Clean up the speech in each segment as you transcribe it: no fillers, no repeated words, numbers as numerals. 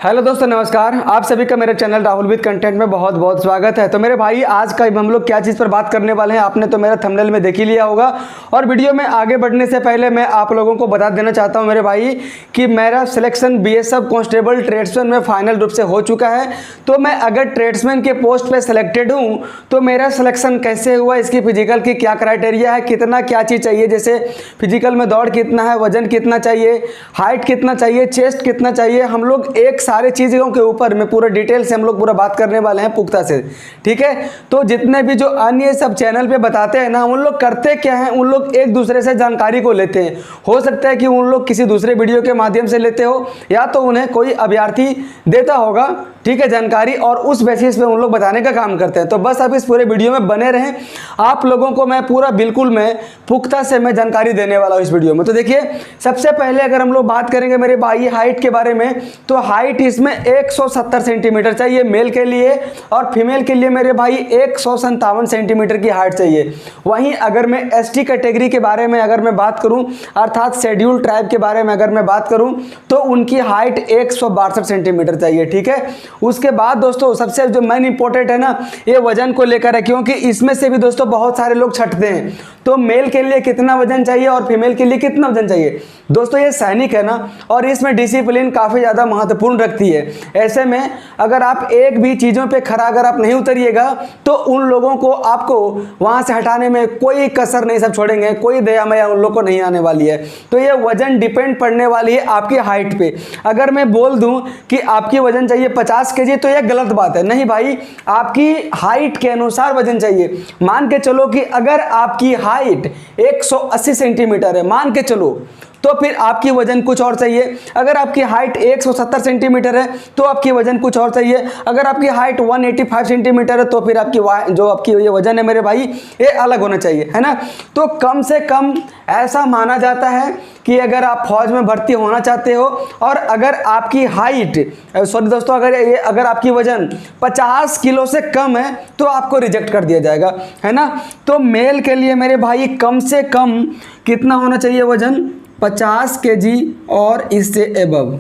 Hello दोस्तों, नमस्कार। आप सभी का मेरे चैनल राहुल विद कंटेंट में बहुत बहुत स्वागत है। तो मेरे भाई, आज का हम लोग क्या चीज़ पर बात करने वाले हैं आपने तो मेरा थंबनेल में देख ही लिया होगा। और वीडियो में आगे बढ़ने से पहले मैं आप लोगों को बता देना चाहता हूं मेरे भाई कि मेरा सिलेक्शन बीएसएफ कांस्टेबल ट्रेड्समैन में फाइनल रूप से हो चुका है। तो मैं अगर ट्रेड्समैन के पोस्ट पर सिलेक्टेड हूँ तो मेरा सिलेक्शन कैसे हुआ, इसकी फिजिकल की क्या क्राइटेरिया है, कितना क्या चीज़ चाहिए, जैसे फिजिकल में दौड़ कितना है, वजन कितना चाहिए, हाइट कितना चाहिए, चेस्ट कितना चाहिए, हम लोग एक सारे चीज़ों के ऊपर में पूरा डिटेल से हम लोग पूरा बात करने वाले हैं पुख्ता से। ठीक है, तो जितने भी जो अन्य सब चैनल पे बताते हैं ना, उन लोग करते क्या हैं, उन लोग एक दूसरे से जानकारी को लेते हैं। हो सकता है कि उन लोग किसी दूसरे वीडियो के माध्यम से लेते हो या तो उन्हें कोई अभ्यर्थी देता होगा, ठीक है, जानकारी, और उस बेसिस पे उन लोग बताने का काम करते हैं। तो बस आप इस पूरे वीडियो में बने रहें, आप लोगों को मैं पूरा बिल्कुल मैं पुख्ता से मैं जानकारी देने वाला हूँ इस वीडियो में। तो देखिए, सबसे पहले अगर हम लोग बात करेंगे मेरे भाई हाइट के बारे में, तो हाइट इसमें 170 सेंटीमीटर चाहिए मेल के लिए, और फीमेल के लिए मेरे भाई 157 सेंटीमीटर की हाइट चाहिए। वहीं अगर मैं एसटी कैटेगरी के बारे में अगर मैं बात करूं, अर्थात शेड्यूल ट्राइब के बारे में अगर मैं बात करूं, तो उनकी हाइट 162 सेंटीमीटर चाहिए। ठीक है, उसके बाद दोस्तों सबसे जो मेन इंपॉर्टेंट है ना, ये वजन को लेकर है, क्योंकि इसमें से भी दोस्तों बहुत सारे लोग छटते हैं। तो मेल के लिए कितना वजन चाहिए और फीमेल के लिए कितना वजन चाहिए। दोस्तों ये सैनिक है ना, और इसमें डिसिप्लिन काफ़ी ज़्यादा महत्वपूर्ण रखती है। ऐसे में अगर आप एक भी चीज़ों पे खरा अगर आप नहीं उतरिएगा तो उन लोगों को आपको वहाँ से हटाने में कोई कसर नहीं, सब छोड़ेंगे, कोई दया मया उन लोग को नहीं आने वाली है। तो ये वजन डिपेंड पड़ने वाली है आपकी हाइट पे। अगर मैं बोल दूं कि आपकी वजन चाहिए 50 केजी तो यह गलत बात है। नहीं भाई, आपकी हाइट के अनुसार वजन चाहिए। मान के चलो कि अगर आपकी हाइट 180 सेंटीमीटर है, मान के चलो, तो फिर आपकी वजन कुछ और चाहिए। अगर आपकी हाइट 170 सेंटीमीटर है तो आपकी वजन कुछ और चाहिए। अगर आपकी हाइट 185 सेंटीमीटर है तो फिर आपकी जो आपकी ये वजन है मेरे भाई, ये अलग होना चाहिए, है ना। तो कम से कम ऐसा माना जाता है कि अगर आप फौज में भर्ती होना चाहते हो और अगर आपकी हाइट सॉरी दोस्तों अगर आपकी वजन 50 किलो से कम है तो आपको रिजेक्ट कर दिया जाएगा, है ना। तो मेल के लिए मेरे भाई कम से कम कितना होना चाहिए वजन, 50 केजी और इससे एबव,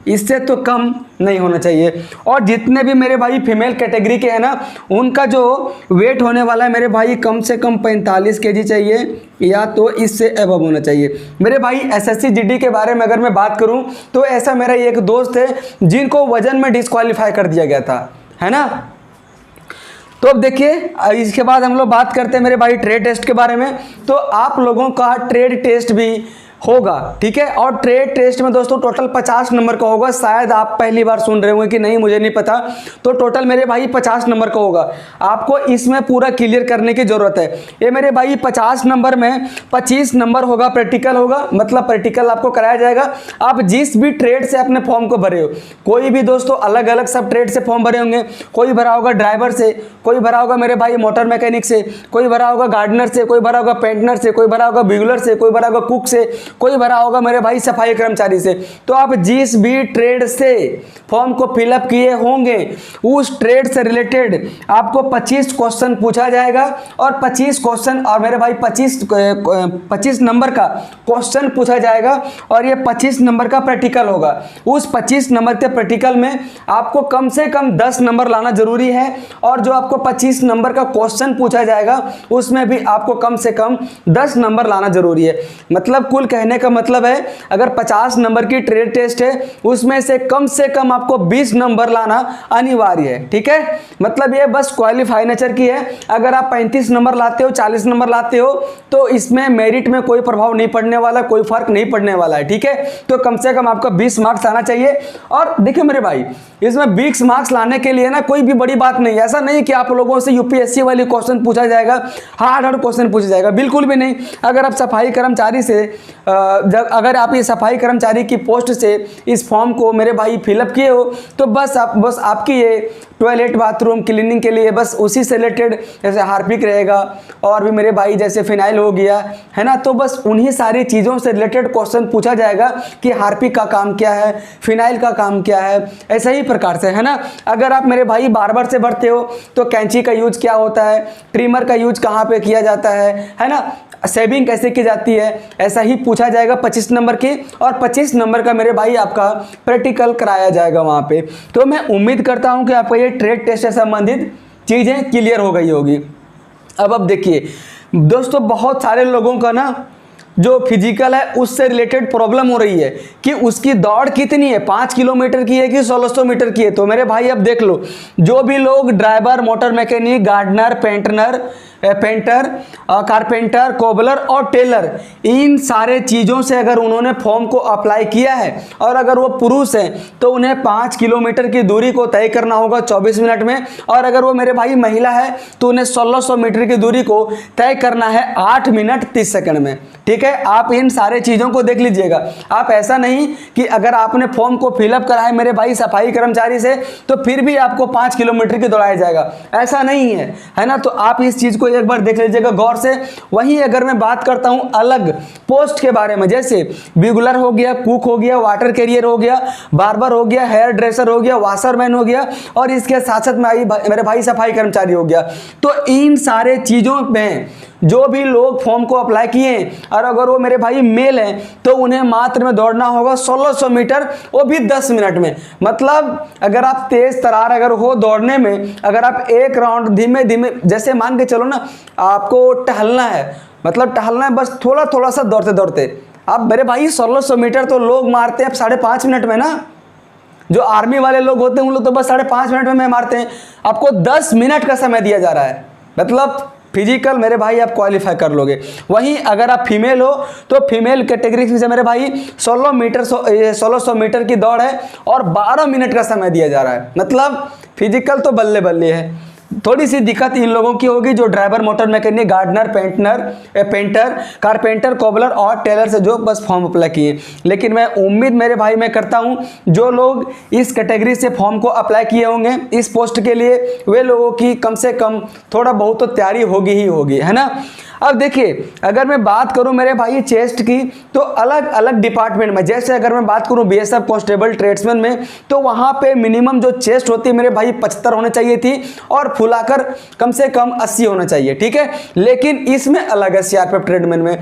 इससे तो कम नहीं होना चाहिए। और जितने भी मेरे भाई फीमेल कैटेगरी के हैं ना, उनका जो वेट होने वाला है मेरे भाई कम से कम 45 केजी चाहिए या तो इससे एबव होना चाहिए। मेरे भाई एसएससी जीडी के बारे में अगर मैं बात करूं तो ऐसा मेरा एक दोस्त है जिनको वजन में डिस्क्वालीफाई कर दिया गया था, है ना। तो अब देखिए, इसके बाद हम लोग बात करते हैं मेरे भाई ट्रेड टेस्ट के बारे में। तो आप लोगों का ट्रेड टेस्ट भी होगा, ठीक है। और ट्रेड टेस्ट में दोस्तों टोटल 50 नंबर का होगा। शायद आप पहली बार सुन रहे होंगे कि नहीं मुझे नहीं पता, तो टोटल मेरे भाई 50 नंबर का होगा। आपको इसमें पूरा क्लियर करने की जरूरत है। ये मेरे भाई 50 नंबर में 25 नंबर होगा प्रैक्टिकल होगा, मतलब प्रैक्टिकल आपको कराया जाएगा। आप जिस भी ट्रेड से अपने फॉर्म को भरे हो, कोई भी दोस्तों अलग अलग सब ट्रेड से फॉर्म भरे होंगे। कोई भरा होगा ड्राइवर से, कोई भरा होगा मेरे भाई मोटर मैकेनिक से, कोई भरा होगा गार्डनर से, कोई भरा होगा पेंटनर से, कोई भरा होगा बिगुलर से, कोई भरा होगा कुक से, कोई भरा होगा मेरे भाई सफाई कर्मचारी से। तो आप जिस भी ट्रेड से फॉर्म को फिलअप किए होंगे उस ट्रेड से रिलेटेड आपको 25 क्वेश्चन पूछा जाएगा, और 25 क्वेश्चन और मेरे भाई 25 नंबर का क्वेश्चन पूछा जाएगा, और ये 25 नंबर का प्रैक्टिकल होगा। उस 25 नंबर के प्रैक्टिकल में आपको कम से कम 10 नंबर लाना जरूरी है, और जो आपको 25 नंबर का क्वेश्चन पूछा जाएगा उसमें भी आपको कम से कम 10 नंबर लाना जरूरी है। मतलब कुल कहने का मतलब है, अगर 50 नंबर की ट्रेड टेस्ट है उसमें से कम आपको 20 नंबर लाना अनिवार्य है, ठीक है। मतलब ये बस क्वालिफाई नेचर की है। अगर आप 35 नंबर लाते हो, 40 नंबर लाते हो, तो इसमें मेरिट में कोई प्रभाव नहीं पड़ने वाला, कोई फर्क नहीं पड़ने वाला है, ठीक है। तो कम से कम आपको 20 मार्क्स आना चाहिए। और देखिए मेरे भाई, इसमें 20 मार्क्स लाने के लिए ना कोई भी बड़ी बात नहीं, ऐसा नहीं कि आप लोगों से यूपीएससी वाली क्वेश्चन पूछा जाएगा, हार्ड क्वेश्चन पूछा जाएगा, बिल्कुल भी नहीं। अगर आप सफाई कर्मचारी से अगर आप ये सफाई कर्मचारी की पोस्ट से इस फॉर्म को मेरे भाई फिलअप किए हो, तो बस आपकी ये टॉयलेट बाथरूम क्लीनिंग के लिए बस उसी से रिलेटेड, जैसे हार्पिक रहेगा और भी मेरे भाई जैसे फिनाइल हो गया, है ना। तो बस उन्हीं सारी चीज़ों से रिलेटेड क्वेश्चन पूछा जाएगा कि हार्पिक का काम क्या है, फिनाइल का काम क्या है, ऐसे ही प्रकार से, है ना। अगर आप मेरे भाई बार्बर से भरते हो तो कैंची का यूज क्या होता है, ट्रिमर का यूज कहाँ पे किया जाता है ना। सेविंग कैसे की जाती है, ऐसा ही पूछा जाएगा 25 नंबर की, और 25 नंबर का मेरे भाई आपका प्रैक्टिकल कराया जाएगा वहाँ पे। तो मैं उम्मीद करता हूँ कि आपको ये ट्रेड टेस्ट से संबंधित चीज़ें क्लियर हो गई होगी। अब देखिए दोस्तों, बहुत सारे लोगों का ना जो फिजिकल है उससे रिलेटेड प्रॉब्लम हो रही है कि उसकी दौड़ कितनी है, 5 किलोमीटर की है कि 1600 मीटर की है। तो मेरे भाई अब देख लो, जो भी लोग driver, motor mechanic, gardener, painter, carpenter, cobbler और टेलर, इन सारे चीज़ों से अगर उन्होंने फॉर्म को अप्लाई किया है और अगर वो पुरुष हैं तो उन्हें 5 किलोमीटर की दूरी को तय करना होगा 24 मिनट में, और अगर वो मेरे भाई महिला है तो उन्हें 1600 मीटर की दूरी को तय करना है 8 मिनट 30 सेकंड में। ठीक है, आप इन सारे चीज़ों को देख लीजिएगा। आप ऐसा नहीं कि अगर आपने फॉर्म को फिलअप करा है मेरे भाई सफाई कर्मचारी से तो फिर भी आपको 5 किलोमीटर की दौड़ाया जाएगा, ऐसा नहीं है ना। तो आप इस चीज़ को एक बार देख लीजिएगा गौर से। वहीं अगर मैं बात करता हूं अलग पोस्ट के बारे में, जैसे बिगुलर हो गया, कुक हो गया, वाटर कैरियर हो गया, बार्बर हो गया, हेयर ड्रेसर हो गया, वाशरमैन हो गया, और इसके साथ साथ मेरे भाई सफाई कर्मचारी हो गया। तो इन सारे चीज़ों में जो भी लोग फॉर्म को अप्लाई किए और अगर वो मेरे भाई मेल हैं तो उन्हें मात्र में दौड़ना होगा 1600 मीटर, वो भी 10 मिनट में। मतलब अगर आप तेज तरार अगर हो दौड़ने में, अगर आप एक राउंड धीमे धीमे, जैसे मान के चलो ना आपको टहलना है, मतलब टहलना है बस थोड़ा थोड़ा सा दौड़ते दौड़ते, आप मेरे भाई 1600 मीटर तो लोग मारते हैं 5.5 मिनट में ना। जो आर्मी वाले लोग होते हैं उन लोग तो बस 5.5 मिनट में मारते हैं, आपको 10 मिनट का समय दिया जा रहा है। मतलब फिजिकल मेरे भाई आप क्वालिफाई कर लोगे। वहीं अगर आप फीमेल हो तो फीमेल कैटेगरी से मेरे भाई 1600 मीटर की दौड़ है और 12 मिनट का समय दिया जा रहा है। मतलब फिजिकल तो बल्ले बल्ले है। थोड़ी सी दिक्कत इन लोगों की होगी जो driver, motor mechanic, gardener, painter, carpenter, cobbler और टेलर से जो बस फॉर्म अप्लाई किए। लेकिन मैं उम्मीद मेरे भाई मैं करता हूं जो लोग इस कैटेगरी से फॉर्म को अप्लाई किए होंगे इस पोस्ट के लिए, वे लोगों की कम से कम थोड़ा बहुत तो तैयारी होगी ही होगी, है ना। अब देखिए अगर मैं बात करूं मेरे भाई चेस्ट की, तो अलग अलग डिपार्टमेंट में, जैसे अगर मैं बात करूं बीएसएफ कांस्टेबल ट्रेड्समैन में, तो वहां पे मिनिमम जो चेस्ट होती है मेरे भाई 75 होने चाहिए थी और फुलाकर कम से कम 80 होना चाहिए। ठीक है, लेकिन इसमें अलग है सीआरपीएफ ट्रेडमैन में।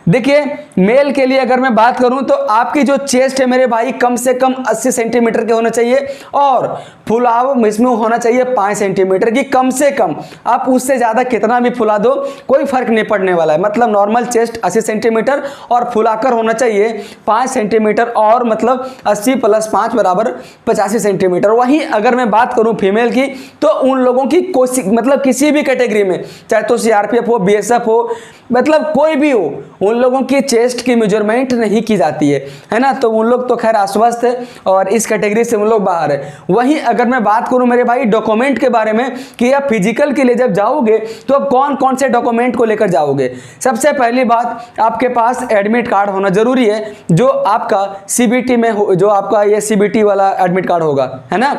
देखिए मेल के लिए अगर मैं बात करूं तो आपकी जो चेस्ट है मेरे भाई कम से कम 80 सेंटीमीटर के होना चाहिए और फुलाव इसमें होना चाहिए 5 सेंटीमीटर की कम से कम। आप उससे ज़्यादा कितना भी फुला दो कोई फर्क नहीं पड़ने वाला है। मतलब नॉर्मल चेस्ट 80 सेंटीमीटर और फुलाकर होना चाहिए 5 सेंटीमीटर, और मतलब 80 + 5 बराबर 85 सेंटीमीटर। वहीं अगर मैं बात करूं फीमेल की तो उन लोगों की मतलब किसी भी कैटेगरी में, चाहे तो सीआरपीएफ हो, बीएसएफ हो, मतलब कोई भी हो, उन लोगों की चेस्ट की मेजरमेंट नहीं की जाती है ना। तो उन लोग तो खैर आश्वस्त है और इस कैटेगरी से उन लोग बाहर है। वहीं अगर मैं बात करूं मेरे भाई डॉक्यूमेंट के बारे में कि आप फिजिकल के लिए जब जाओगे तो आप कौन कौन से डॉक्यूमेंट को लेकर जाओगे। सबसे पहली बात, आपके पास एडमिट कार्ड होना जरूरी है, जो आपका सीबीटी में हो, जो आपका ये सीबीटी वाला एडमिट कार्ड होगा, है ना।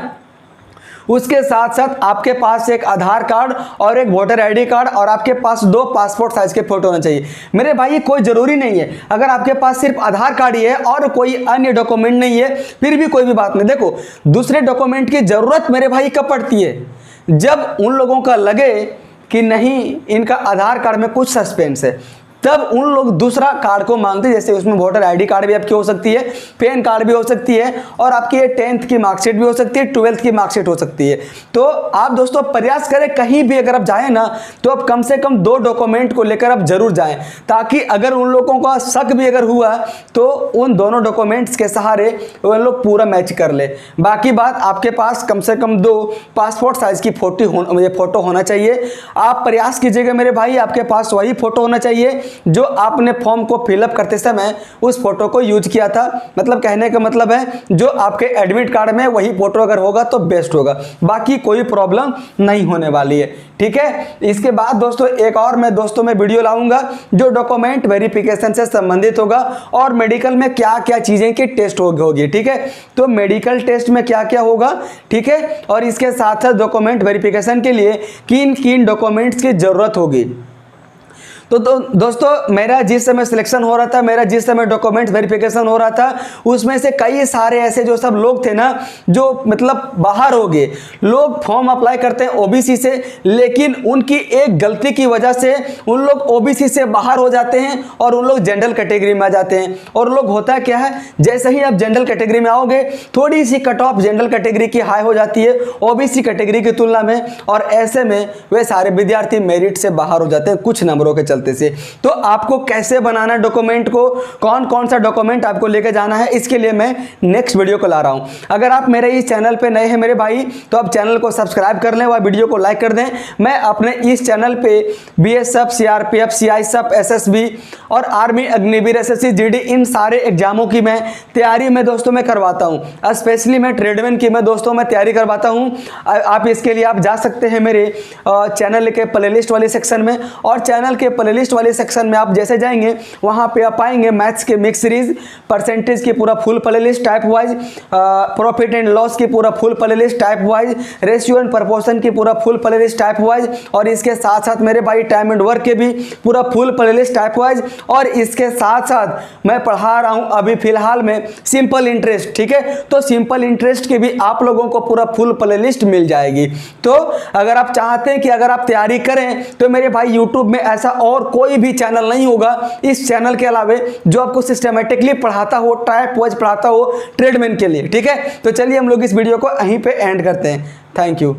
उसके साथ साथ आपके पास एक आधार कार्ड और एक वोटर आईडी कार्ड और आपके पास 2 पासपोर्ट साइज के फोटो होने चाहिए। मेरे भाई कोई ज़रूरी नहीं है, अगर आपके पास सिर्फ आधार कार्ड ही है और कोई अन्य डॉक्यूमेंट नहीं है फिर भी कोई भी बात नहीं। देखो दूसरे डॉक्यूमेंट की ज़रूरत मेरे भाई कब पड़ती है, जब उन लोगों का लगे कि नहीं इनका आधार कार्ड में कुछ सस्पेंस है, तब उन लोग दूसरा कार्ड को मांगते हैं। जैसे उसमें वोटर आईडी कार्ड भी आपकी हो सकती है, पैन कार्ड भी हो सकती है और आपकी ये 10th की मार्कशीट भी हो सकती है, 12th की मार्कशीट हो सकती है। तो आप दोस्तों प्रयास करें कहीं भी अगर आप जाएं ना तो आप कम से कम 2 डॉक्यूमेंट को लेकर आप जरूर जाएं, ताकि अगर उन लोगों का शक भी अगर हुआ तो उन दोनों डॉक्यूमेंट्स के सहारे उन लोग पूरा मैच कर ले। बाकी बात, आपके पास कम से कम 2 पासपोर्ट साइज की फोटो होना चाहिए। आप प्रयास कीजिएगा मेरे भाई आपके पास वही फोटो होना चाहिए जो आपने फॉर्म को फिलअप करते समय उस फोटो को यूज किया था। मतलब कहने का मतलब है जो आपके एडमिट कार्ड में वही फोटो अगर होगा तो बेस्ट होगा, बाकी कोई प्रॉब्लम नहीं होने वाली है। ठीक है, इसके बाद दोस्तों एक और मैं वीडियो लाऊंगा जो डॉक्यूमेंट वेरिफिकेशन से संबंधित होगा और मेडिकल में क्या क्या चीजें की टेस्ट होगी। ठीक है, तो मेडिकल टेस्ट में क्या क्या होगा, ठीक है, और इसके साथ साथ डॉक्यूमेंट वेरिफिकेशन के लिए किन किन डॉक्यूमेंट्स की जरूरत होगी। तो दोस्तों मेरा जिस समय सिलेक्शन हो रहा था, मेरा जिस समय डॉक्यूमेंट वेरिफिकेशन हो रहा था, उसमें से कई सारे ऐसे जो सब लोग थे ना, जो मतलब बाहर हो गए। लोग फॉर्म अप्लाई करते हैं ओबीसी से, लेकिन उनकी एक गलती की वजह से उन लोग ओबीसी से बाहर हो जाते हैं और उन लोग जनरल कैटेगरी में आ जाते हैं। और लोग होता क्या है, जैसे ही आप जनरल कैटेगरी में आओगे, थोड़ी सी कट ऑफ जनरल कैटेगरी की हाई हो जाती है ओबीसी कैटेगरी की तुलना में, और ऐसे में वे सारे विद्यार्थी मेरिट से बाहर हो जाते हैं कुछ नंबरों के चलते से। तो आपको कैसे बनाना डॉक्यूमेंट को, कौन कौन सा डॉक्यूमेंट आपको लेके जाना है, इसके लिए मैं नेक्स्ट वीडियो को ला रहा हूं। अगर आप मेरे इस चैनल पे नए हैं मेरे भाई, तो आप चैनल को सब्सक्राइब कर लें और वीडियो को लाइक कर दें। मैं अपने इस चैनल पे बीएसएफ, सीआरपीएफ, सीआईएसएफ, एसएसबी और आर्मी, अग्निवीर, एसएससी, जीडी, इन सारे एग्जामों की मैं तैयारी में दोस्तों मैं करवाता हूं। स्पेशली मैं ट्रेडमैन की मैं दोस्तों मैं तैयारी करवाता हूं। आप इसके लिए आप जा सकते हैं मेरे चैनल के प्लेलिस्ट वाले सेक्शन में, और चैनल के प्लेलिस्ट वाले सेक्शन में आप जैसे जाएंगे वहां पे आप पाएंगे मैथ्स के मिक्स सीरीज, परसेंटेज की पूरा full playlist type wise, profit and loss की पूरा full playlist type wise, ratio and proportion की पूरा फुल प्लेलिस्ट टाइप वाइज, और इसके साथ साथ मेरे भाई टाइम एंड वर्क के भी पूरा फुल प्लेलिस्ट टाइप वाइज, और इसके साथ साथ मैं पढ़ा रहा हूं अभी फिलहाल में सिंपल इंटरेस्ट। ठीक है, तो सिंपल इंटरेस्ट के भी आप लोगों को पूरा फुल प्लेलिस्ट मिल जाएगी। तो अगर आप चाहते हैं कि अगर आप तैयारी करें, तो मेरे भाई यूट्यूब में ऐसा और कोई भी चैनल नहीं होगा इस चैनल के अलावे जो आपको सिस्टमेटिकली पढ़ाता हो, टाइप वाइज पढ़ाता हो ट्रेडमैन के लिए। ठीक है, तो चलिए हम लोग इस वीडियो को यहीं पे एंड करते हैं। Thank you.